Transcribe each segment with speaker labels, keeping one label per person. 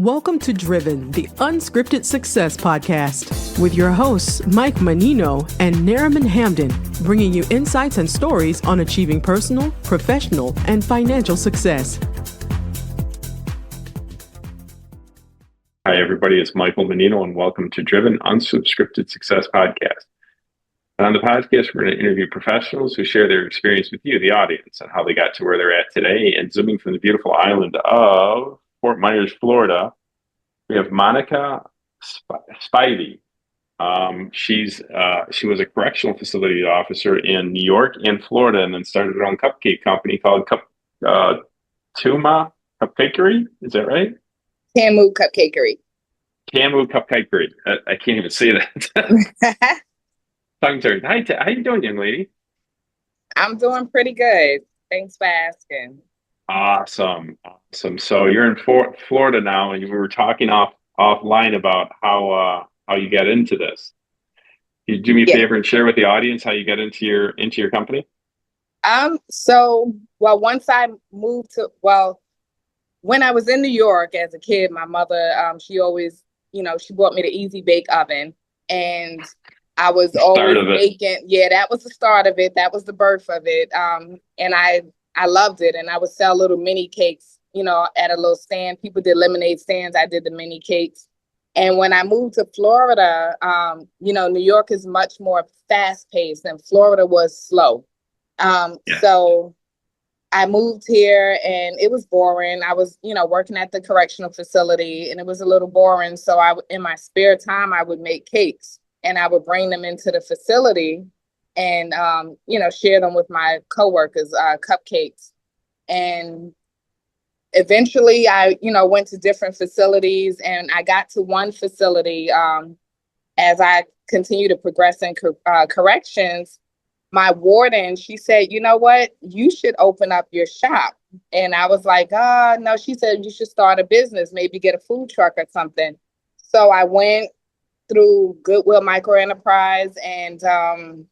Speaker 1: Welcome to Driven, the Unscripted Success podcast, with your hosts, Mike Menino and Nariman Hamden, bringing you insights and stories on achieving personal, professional, and financial success.
Speaker 2: Hi, everybody. It's Michael Menino, and welcome to Driven, Unscripted Success podcast. And on the podcast, we're going to interview professionals who share their experience with you, the audience, and how they got to where they're at today. And zooming from the beautiful island of Fort Myers, Florida, we have Monica Spivey. She was a correctional facility officer in New York and Florida, and then started her own cupcake company called Tamu Cupcakeery. Is that right?
Speaker 3: Tamu Cupcakeery.
Speaker 2: Tamu Cupcakeery. I can't even say that. Tongue turned. How you doing, young lady?
Speaker 3: I'm doing pretty good. Thanks for asking.
Speaker 2: Awesome. So you're in Florida now, and we were talking offline about how you got into this. Can you do me a favor and share with the audience how you got into your company?
Speaker 3: Once I moved when I was in New York as a kid, my mother, she always, she bought me the Easy Bake Oven, and I was always baking. Yeah, that was the start of it. That was the birth of it. And I loved it. And I would sell little mini cakes, at a little stand. People did lemonade stands. I did the mini cakes. And when I moved to Florida, New York is much more fast paced and Florida was slow. So I moved here and it was boring. I was, working at the correctional facility and it was a little boring. So in my spare time, I would make cakes and I would bring them into the facility and, share them with my coworkers, cupcakes. And eventually I, went to different facilities and I got to one facility as I continued to progress in corrections. My warden, she said, you know what, you should open up your shop. And I was like, no, she said, you should start a business, maybe get a food truck or something. So I went through Goodwill Microenterprise and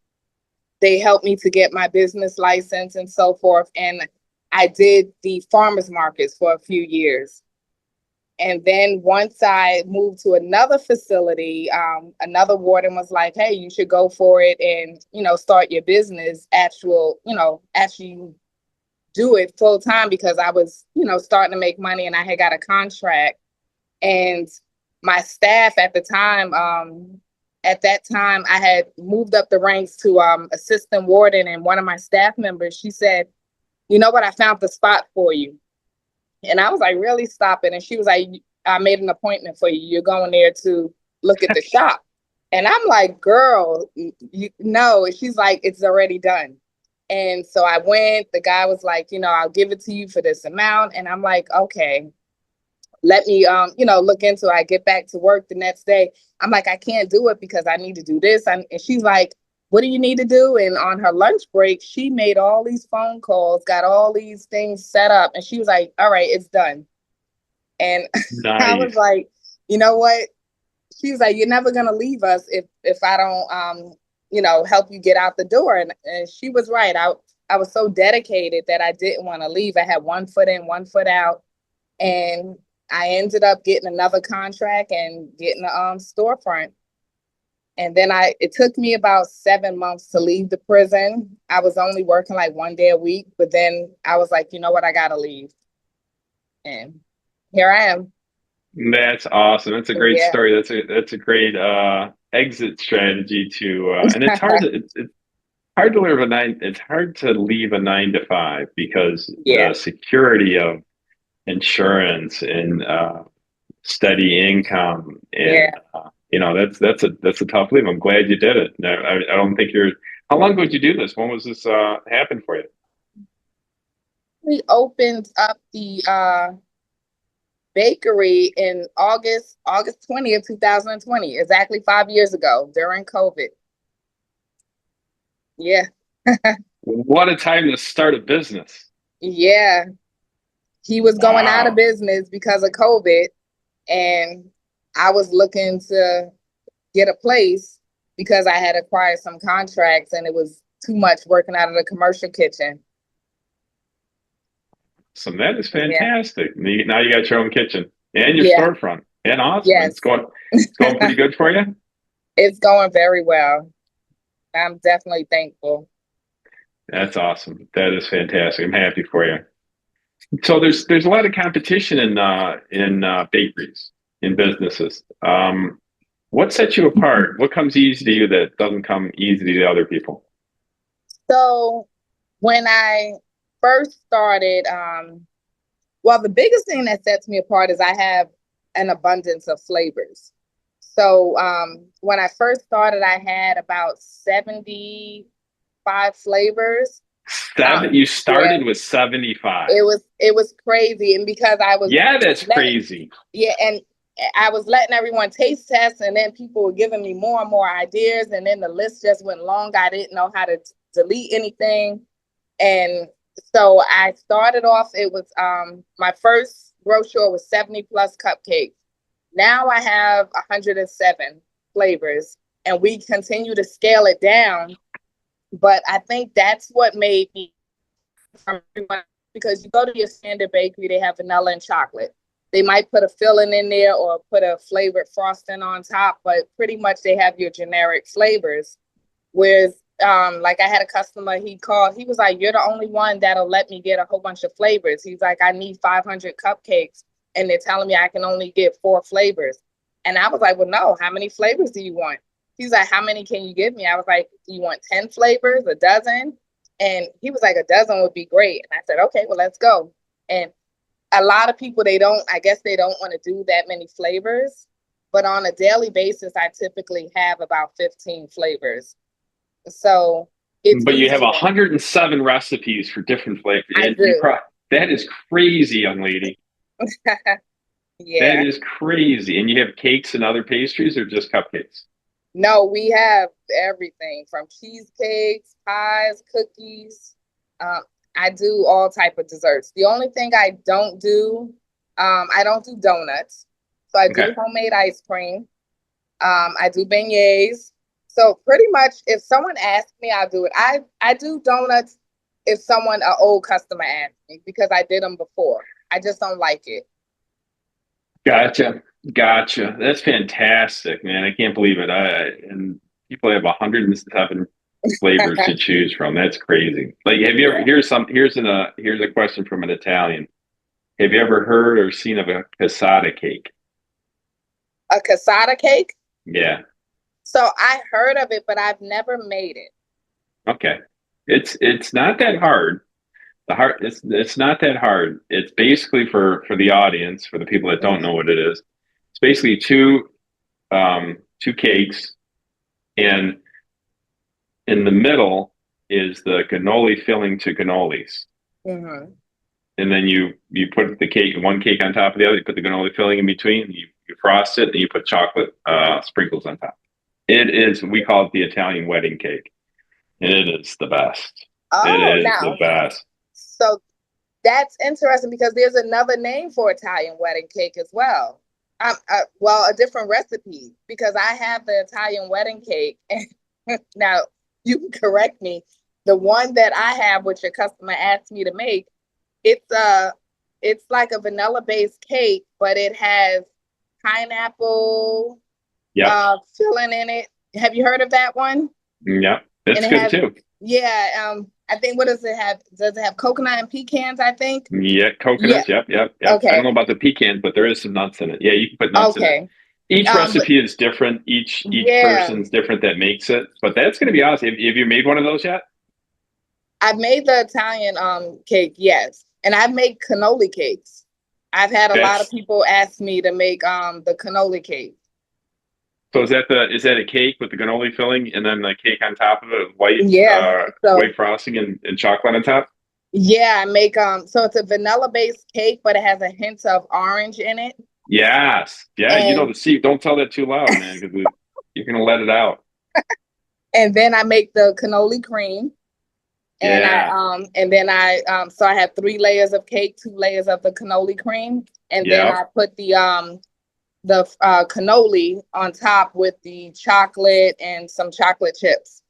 Speaker 3: they helped me to get my business license and so forth. And I did the farmers markets for a few years. And then once I moved to another facility, another warden was like, hey, you should go for it and, start your business, actually do it full time because I was, starting to make money and I had got a contract. And my staff at the time, I had moved up the ranks to assistant warden, and one of my staff members, she said, you know what, I found the spot for you. And I was like, really? Stop it. And she was like, I made an appointment for you. You're going there to look at the shop. And I'm like, girl, no. And she's like, it's already done. And so I went, the guy was like, I'll give it to you for this amount. And I'm like, okay, let me, look into it. I get back to work the next day. I'm like, I can't do it because I need to do this. And she's like, what do you need to do? And on her lunch break, she made all these phone calls, got all these things set up. And she was like, all right, it's done. And nice. I was like, you know what? She was like, you're never going to leave us if I don't, help you get out the door. And she was right. I was so dedicated that I didn't want to leave. I had one foot in, one foot out. And I ended up getting another contract and getting a storefront. And then it took me about 7 months to leave the prison. I was only working like 1 day a week, but then I was like, you know what, I gotta leave. And here I am.
Speaker 2: That's awesome. That's a great story. That's a great exit strategy to and it's hard to leave a 9 to 5 because the security of insurance and steady income and that's a tough leave. I'm glad you did it. I don't think how long ago did you do this? When was this happen for you?
Speaker 3: We opened up the bakery in August 20th, 2020, exactly 5 years ago during COVID. Yeah.
Speaker 2: What a time to start a business.
Speaker 3: Yeah. He was going out of business because of COVID, and I was looking to get a place because I had acquired some contracts and it was too much working out of the commercial kitchen.
Speaker 2: So that is fantastic. Yeah. Now you got your own kitchen. and your storefront. And awesome.
Speaker 3: Yes.
Speaker 2: It's going pretty good for you?
Speaker 3: It's going very well. I'm definitely thankful.
Speaker 2: That's awesome. That is fantastic. I'm happy for you. So there's a lot of competition in bakeries, in businesses. What sets you apart? What comes easy to you that doesn't come easy to other people?
Speaker 3: So when I first started, well, the biggest thing that sets me apart is I have an abundance of flavors. So when I first started, I had about 75 flavors.
Speaker 2: You started with 75.
Speaker 3: It was crazy, and because I was
Speaker 2: that's crazy.
Speaker 3: Yeah, and I was letting everyone taste test, and then people were giving me more and more ideas, and then the list just went long. I didn't know how to delete anything, and so I started off. It was my first brochure was 70 plus cupcakes. Now I have 107 flavors, and we continue to scale it down. But I think that's what made me, because you go to your standard bakery, they have vanilla and chocolate. They might put a filling in there or put a flavored frosting on top, but pretty much they have your generic flavors. Whereas, like I had a customer, he was like, "You're the only one that'll let me get a whole bunch of flavors." He's like, "I need 500 cupcakes, and they're telling me I can only get 4 flavors." And I was like, "Well, no, how many flavors do you want?" He's like, "How many can you give me?" I was like, "Do you want 10 flavors, a dozen?" And he was like, "A dozen would be great." And I said, "Okay, well, let's go." And a lot of people, they don't want to do that many flavors. But on a daily basis, I typically have about 15 flavors. So
Speaker 2: but you have 107 recipes for different flavors.
Speaker 3: I do.
Speaker 2: That is crazy, young lady.
Speaker 3: Yeah.
Speaker 2: That is crazy. And you have cakes and other pastries, or just cupcakes?
Speaker 3: No, we have everything from cheesecakes, pies, cookies. I do all type of desserts. The only thing I don't do donuts. So I do homemade ice cream. I do beignets. So pretty much if someone asks me, I'll do it. I do donuts if an old customer asks me, because I did them before. I just don't like it.
Speaker 2: Gotcha. That's fantastic, man. I can't believe it. And people have 107 flavors to choose from. That's crazy. Like, have you ever? Here's a question from an Italian. Have you ever heard or seen of a cassata cake?
Speaker 3: A cassata cake?
Speaker 2: Yeah.
Speaker 3: So I heard of it, but I've never made it.
Speaker 2: Okay, it's not that hard. It's not that hard. It's basically for the audience, for the people that don't know what it is. It's basically two cakes, and in the middle is the cannoli filling to cannolis.
Speaker 3: Mm-hmm.
Speaker 2: And then you put one cake on top of the other. You put the cannoli filling in between. You frost it, and you put chocolate sprinkles on top. We call it the Italian wedding cake, and it is the best. It is the best.
Speaker 3: So that's interesting, because there's another name for Italian wedding cake as well. A different recipe, because I have the Italian wedding cake. Now, you can correct me. The one that I have, which your customer asked me to make, it's like a vanilla-based cake, but it has pineapple filling in it. Have you heard of that one?
Speaker 2: Yeah, that's good too.
Speaker 3: Yeah, I think, what does it have? Does it have coconut and pecans, I think?
Speaker 2: Yeah, coconuts, yep. Okay. I don't know about the pecans, but there is some nuts in it. Yeah, you can put nuts in it. Each recipe is different. Each person's different that makes it. But that's going to be awesome. Have you made one of those yet?
Speaker 3: I've made the Italian cake, yes. And I've made cannoli cakes. I've had a lot of people ask me to make the cannoli cake.
Speaker 2: So is that a cake with the cannoli filling, and then the cake on top of it, white frosting and chocolate on top? Yeah,
Speaker 3: I make so it's a vanilla based cake, but it has a hint of orange in it.
Speaker 2: Yes. Yeah, and, you know the secret. Don't tell that too loud, man, because you're gonna let it out.
Speaker 3: And then I make the cannoli cream. And so I have 3 layers of cake, 2 layers of the cannoli cream, and then I put the cannoli on top with the chocolate and some chocolate chips.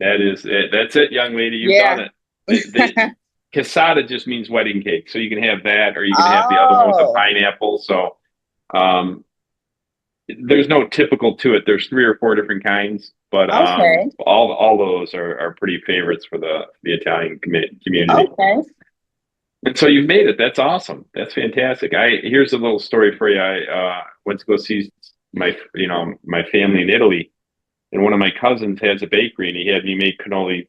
Speaker 2: That is it. That's it, young lady. You've done it. Cassata just means wedding cake, so you can have that, or you can have the other one with the pineapple. So There's no typical to it. There's 3 or 4 different kinds, but
Speaker 3: Okay.
Speaker 2: all those are pretty favorites for the Italian community.
Speaker 3: Okay.
Speaker 2: And so you've made it. That's awesome. That's fantastic. Here's a little story for you. I went to go see my family in Italy, and one of my cousins has a bakery, and he had me make cannoli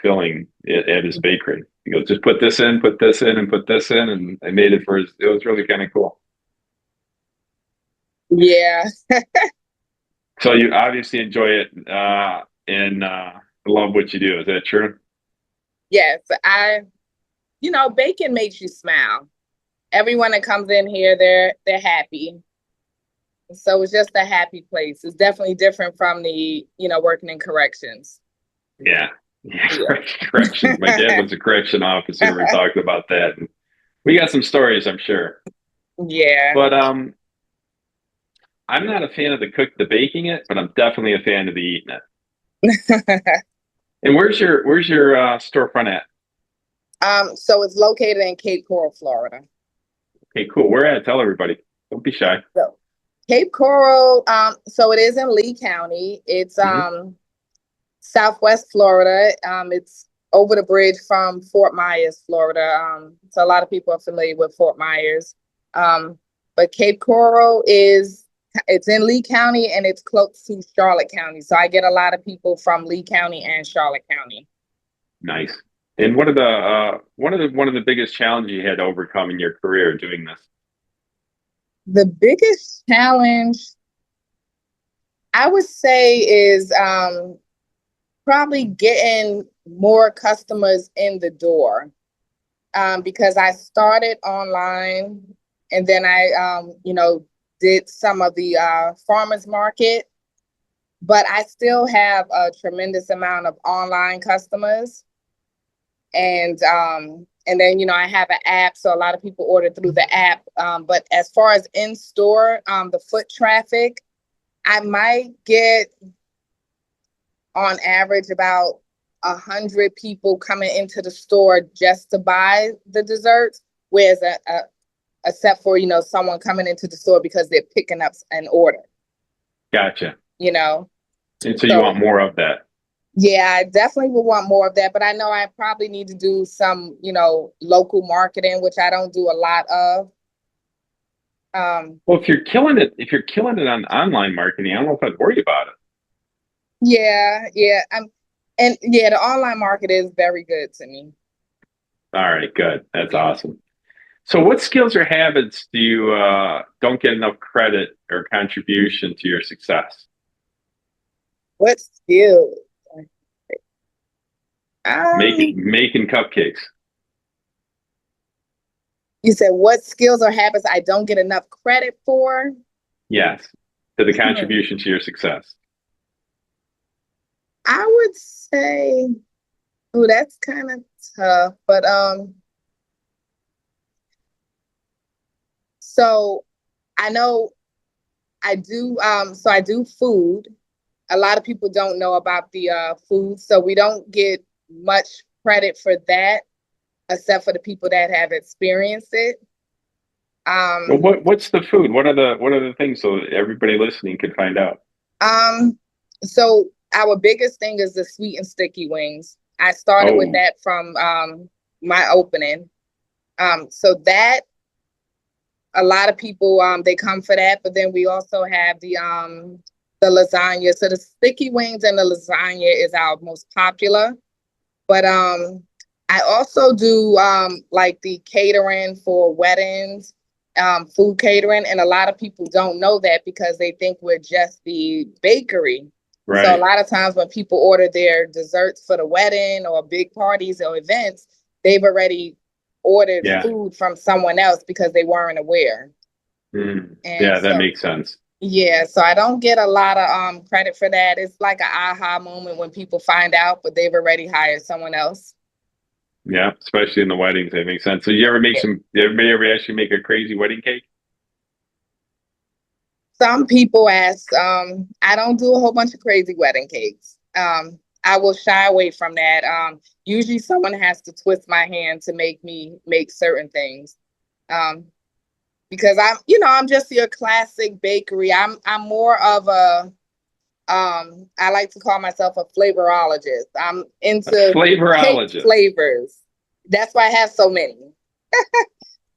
Speaker 2: filling at his bakery. He goes, just put this in, and put this in, and I made it for his. It was really kind of cool.
Speaker 3: Yeah.
Speaker 2: So you obviously enjoy it and love what you do. Is that true?
Speaker 3: Yes. Bacon makes you smile. Everyone that comes in here, they're happy. So it's just a happy place. It's definitely different from the, working in corrections.
Speaker 2: Yeah. Corrections. My dad was a correction officer. We talked about that. And we got some stories, I'm sure.
Speaker 3: Yeah.
Speaker 2: But I'm not a fan of the baking it, but I'm definitely a fan of the eating it. And where's your storefront at?
Speaker 3: So it's located in Cape Coral, Florida.
Speaker 2: Okay, cool. Where at? Tell everybody. Don't be shy.
Speaker 3: So, Cape Coral, so it is in Lee County. It's Southwest Florida. It's over the bridge from Fort Myers, Florida. So a lot of people are familiar with Fort Myers. But Cape Coral it's in Lee County and it's close to Charlotte County. So I get a lot of people from Lee County and Charlotte County.
Speaker 2: Nice. And what are one of the biggest challenges you had to overcome in your career doing this?
Speaker 3: The biggest challenge I would say is probably getting more customers in the door, because I started online and then I, did some of the farmers market, but I still have a tremendous amount of online customers. And then, I have an app, so a lot of people order through the app. But as far as in store, the foot traffic, I might get on average about 100 people coming into the store just to buy the desserts, whereas except for, someone coming into the store because they're picking up an order.
Speaker 2: Gotcha.
Speaker 3: And
Speaker 2: so you want more of that?
Speaker 3: Yeah, I definitely would want more of that, but I know I probably need to do some, local marketing, which I don't do a lot of.
Speaker 2: Well, if you're killing it on online marketing, I don't know if I'd worry about it.
Speaker 3: Yeah. The online market is very good to me.
Speaker 2: All right, good. That's awesome. So what skills or habits do you don't get enough credit or contribution to your success?
Speaker 3: What skills?
Speaker 2: Making cupcakes.
Speaker 3: You said what skills or habits I don't get enough credit for?
Speaker 2: Yes, to the contribution to your success.
Speaker 3: I would say, that's kind of tough, but so I know I do I do food. A lot of people don't know about the food, so we don't get much credit for that, except for the people that have experienced it.
Speaker 2: Well, what's the food? What are the things so everybody listening could find out?
Speaker 3: So our biggest thing is the sweet and sticky wings. I started with that from my opening. So that a lot of people they come for that, but then we also have the lasagna. So the sticky wings and the lasagna is our most popular. But I also do like the catering for weddings, food catering, and a lot of people don't know that because they think we're just the bakery. Right. So a lot of times when people order their desserts for the wedding or big parties or events, they've already ordered food from someone else because they weren't aware.
Speaker 2: That makes sense.
Speaker 3: Yeah, so I don't get a lot of credit for that. It's like an aha moment when people find out, but they've already hired someone else.
Speaker 2: Yeah, especially in the weddings, that makes sense. So you ever make everybody ever actually make a crazy wedding cake?
Speaker 3: Some people ask. I don't do a whole bunch of crazy wedding cakes. I will shy away from that. Usually someone has to twist my hand to make me make certain things. because I'm just your classic bakery. I'm more of a, I like to call myself a flavorologist. I'm into cake flavors. That's why I have so many.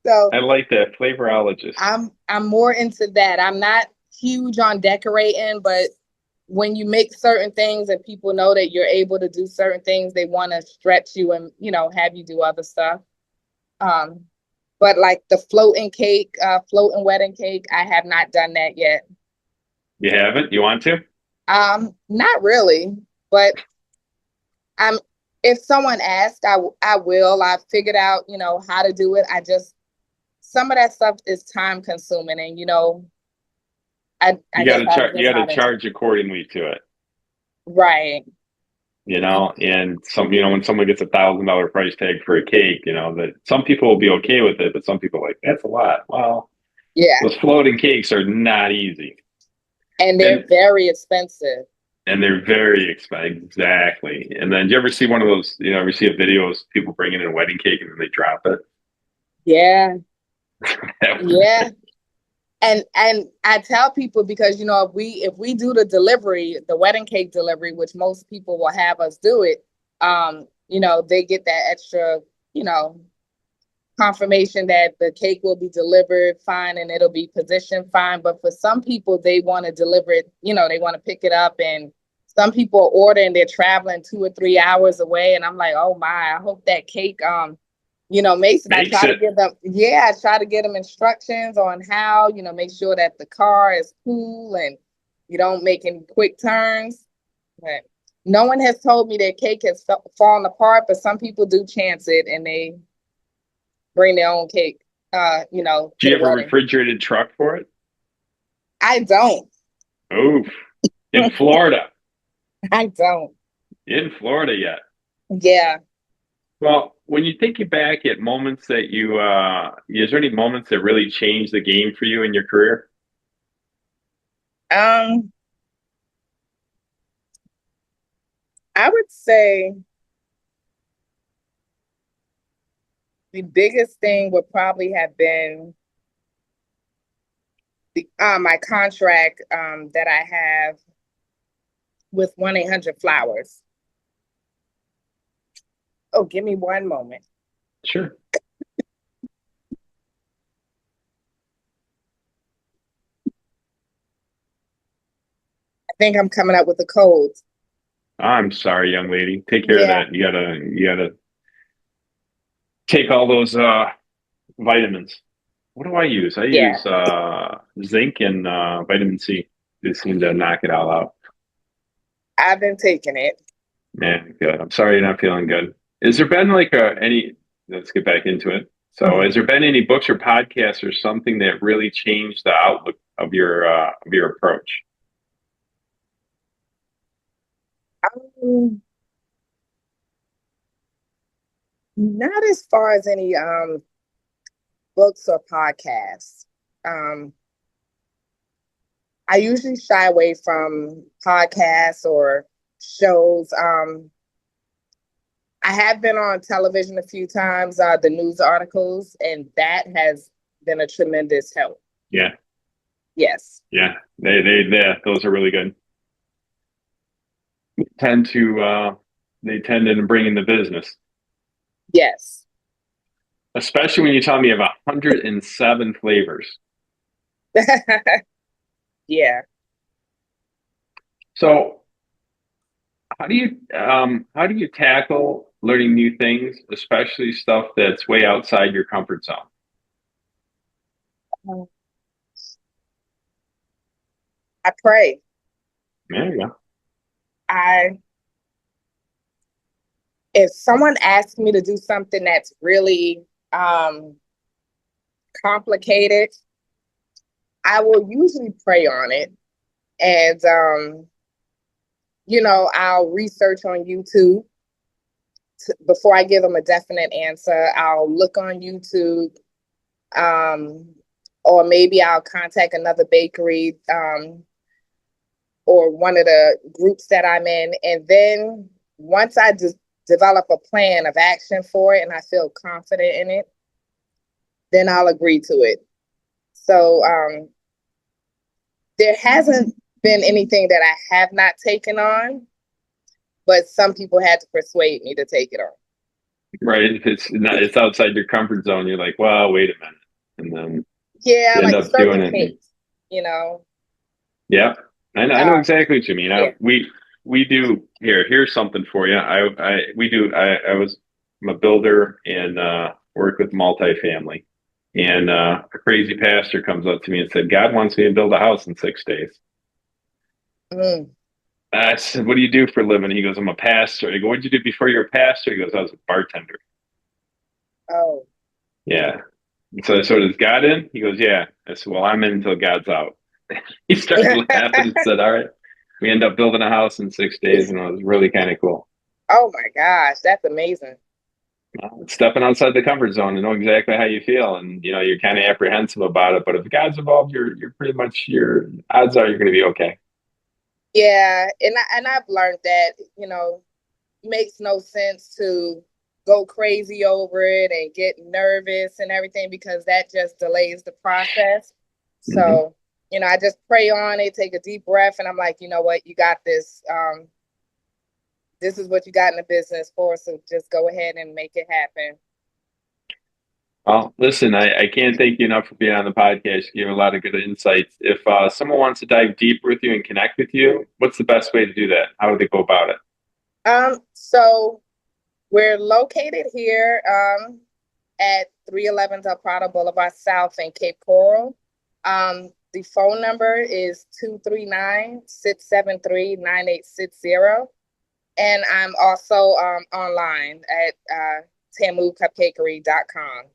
Speaker 3: So
Speaker 2: I like that, flavorologist.
Speaker 3: I'm more into that. I'm not huge on decorating, but when you make certain things and people know that you're able to do certain things, they want to stretch you and, have you do other stuff. But like the floating wedding cake, I have not done that yet.
Speaker 2: You haven't? You want to?
Speaker 3: Not really, but if someone asked, I will. I figured out, how to do it. Some of that stuff is time consuming, and you gotta
Speaker 2: charge accordingly to it.
Speaker 3: Right.
Speaker 2: And when someone gets $1,000 price tag for a cake, that some people will be okay with it, but some people are like, that's a lot. Well,
Speaker 3: yeah,
Speaker 2: those floating cakes are not easy.
Speaker 3: And they're very expensive.
Speaker 2: And they're very expensive. Exactly. And then do you ever see one of those, ever see a video of people bringing in a wedding cake and then they drop it?
Speaker 3: Yeah. Yeah. And I tell people, because if we do the delivery, the wedding cake delivery, which most people will have us do it, they get that extra, confirmation that the cake will be delivered fine and it'll be positioned fine. But for some people, they want to deliver it, they want to pick it up, and some people order and they're traveling 2 or 3 hours away. And I'm like, oh my, I hope that cake makes it. I try to get them instructions on how, make sure that the car is cool and you don't make any quick turns. But no one has told me their cake has fallen apart, but some people do chance it and they bring their own cake. Do
Speaker 2: you have a refrigerated truck for it?
Speaker 3: I don't.
Speaker 2: Oof. In Florida.
Speaker 3: I don't.
Speaker 2: In Florida yet?
Speaker 3: Yeah.
Speaker 2: Well, when you think back at moments that is there any moments that really changed the game for you in your career?
Speaker 3: I would say the biggest thing would probably have been my contract that I have with 1-800-Flowers. Oh, give me one moment.
Speaker 2: Sure.
Speaker 3: I think I'm coming up with a cold.
Speaker 2: I'm sorry, young lady. Take care of that. You gotta take all those vitamins. What do I use? I use zinc and vitamin C. They seem to knock it all out.
Speaker 3: I've been taking it.
Speaker 2: Man, good. I'm sorry you're not feeling good. Has there been let's get back into it. So has there been any books or podcasts or something that really changed the outlook of your approach?
Speaker 3: Not as far as any books or podcasts. I usually shy away from podcasts or shows. I have been on television a few times, the news articles, and that has been a tremendous help.
Speaker 2: Yeah.
Speaker 3: Yes.
Speaker 2: Yeah. Those are really good. They tend to bring in the business.
Speaker 3: Yes.
Speaker 2: Especially when you tell me you have 107 flavors.
Speaker 3: Yeah.
Speaker 2: So how do you tackle learning new things, especially stuff that's way outside your comfort zone?
Speaker 3: I pray.
Speaker 2: There you go.
Speaker 3: If someone asks me to do something that's really complicated, I will usually pray on it. And, I'll research on YouTube. Before I give them a definite answer, I'll look on YouTube, or maybe I'll contact another bakery or one of the groups that I'm in. And then once I develop a plan of action for it and I feel confident in it, then I'll agree to it. So there hasn't been anything that I have not taken on, but some people had to persuade me to take it on.
Speaker 2: Right. It's outside your comfort zone. You're like, well, wait a minute. And then
Speaker 3: yeah,
Speaker 2: you end up doing it.
Speaker 3: Case, you know?
Speaker 2: Yeah. I know exactly what you mean.
Speaker 3: Yeah.
Speaker 2: We do here's something for you. I'm a builder and work with multifamily. And a crazy pastor comes up to me and said, God wants me to build a house in 6 days.
Speaker 3: Mm.
Speaker 2: I said, what do you do for a living? He goes, I'm a pastor. I go, what did you do before you were a pastor? He goes, I was a bartender.
Speaker 3: Oh.
Speaker 2: Yeah. So does God in? He goes, yeah. I said, well, I'm in until God's out. He started laughing and said, all right. We end up building a house in 6 days, and it was really kind of cool.
Speaker 3: Oh my gosh, that's amazing.
Speaker 2: Stepping outside the comfort zone and know exactly how you feel, and you're kind of apprehensive about it. But if God's involved, you're pretty much, your odds are you're going to be okay.
Speaker 3: Yeah, and I've learned that it makes no sense to go crazy over it and get nervous and everything, because that just delays the process. So I just pray on it, take a deep breath, and I'm like, you know what, you got this. This is what you got in the business for, so just go ahead and make it happen.
Speaker 2: Well, listen, I can't thank you enough for being on the podcast. You gave a lot of good insights. If someone wants to dive deeper with you and connect with you, what's the best way to do that? How would they go about it?
Speaker 3: So we're located here at 311 Del Prado Boulevard South in Cape Coral. The phone number is 239-673-9860. And I'm also online at TamuCupcakeery.com.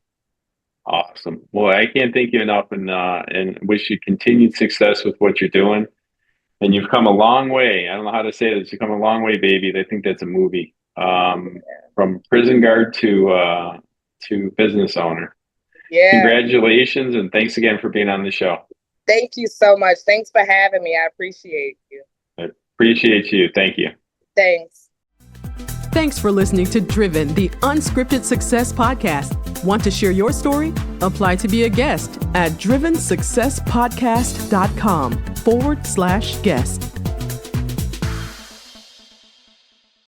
Speaker 2: Awesome. Well, I can't thank you enough, and wish you continued success with what you're doing. And you've come a long way. I don't know how to say this. You've come a long way, baby. I think that's a movie. From prison guard to business owner.
Speaker 3: Yeah.
Speaker 2: Congratulations, and thanks again for being on the show.
Speaker 3: Thank you so much. Thanks for having me. I appreciate you.
Speaker 2: I appreciate you. Thank you.
Speaker 3: Thanks.
Speaker 1: Thanks for listening to Driven, the Unscripted Success Podcast. Want to share your story? Apply to be a guest at drivensuccesspodcast.com/guest.